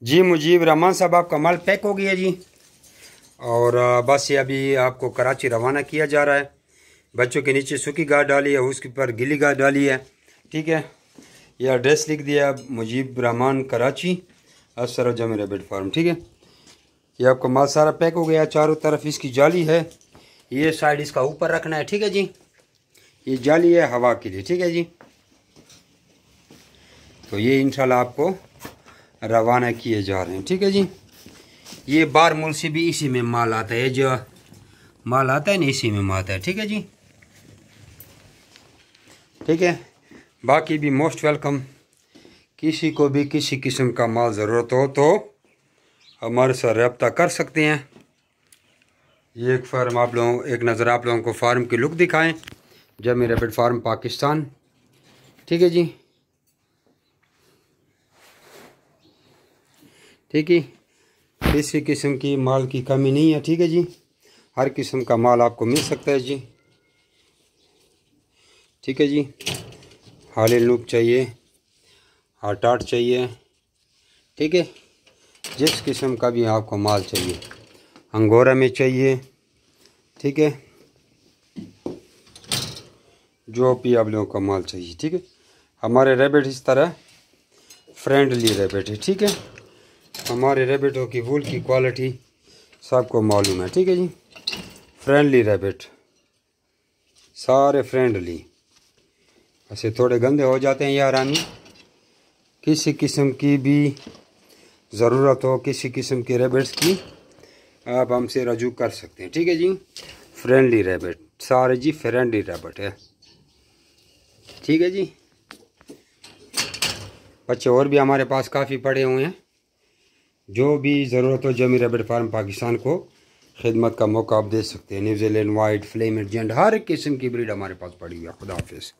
जी मुजीब रहमान साहब, आपका माल पैक हो गया जी। और बस ये अभी आपको कराची रवाना किया जा रहा है। बच्चों के नीचे सूखी घास डाली है, उसके ऊपर गीली घास डाली है। ठीक है, ये एड्रेस लिख दिया मुजीब रहमान कराची, अफसर जमी रैबिट फार्म। ठीक है, ये आपका माल सारा पैक हो गया। चारों तरफ इसकी जाली है, ये साइड इसका ऊपर रखना है। ठीक है जी, ये जाली है हवा के लिए। ठीक है जी, तो ये इंशाल्लाह आपको रवाना किए जा रहे हैं। ठीक है जी, ये बार मुल्क से भी इसी में माल आता है, जो माल आता है ना इसी में माल आता है। ठीक है जी, ठीक है। बाकी भी मोस्ट वेलकम। किसी को भी किसी किस्म का माल ज़रूरत हो तो हमारे साथ रब्ता कर सकते हैं। ये एक फार्म आप लोगों, एक नज़र आप लोगों को फार्म की लुक दिखाएं, जमी रैबिट फार्म पाकिस्तान। ठीक है जी, ठीक है। किसी किस्म की माल की कमी नहीं है। ठीक है जी, हर किस्म का माल आपको मिल सकता है जी। ठीक है जी, हाले लुक चाहिए, हाटाट चाहिए। ठीक है, जिस किस्म का भी आपको माल चाहिए, अंगोरा में चाहिए। ठीक है, जो भी आप लोगों का माल चाहिए। ठीक है, हमारे रैबिट इस तरह फ्रेंडली रैबिट है। ठीक है, हमारे रैबिटों की वूल की क्वालिटी सबको मालूम है। ठीक है जी, फ्रेंडली रैबिट, सारे फ्रेंडली। ऐसे थोड़े गंदे हो जाते हैं यार आनी। किसी किस्म की भी ज़रूरत हो, किसी किस्म के रैबिट्स की, आप हमसे रजू कर सकते हैं। ठीक है जी, फ्रेंडली रैबिट, सारे जी फ्रेंडली रैबिट है। ठीक है जी, बच्चे और भी हमारे पास काफ़ी पड़े हुए हैं। जो भी ज़रूरत हो जमी रैबिट फार्म पाकिस्तान को खिदमत का मौका आप दे सकते हैं। न्यूजीलैंड वाइट, फ्लेम एजेंट, हर किस्म की ब्रीड हमारे पास पड़ी हुई है। खुदा हाफिज़।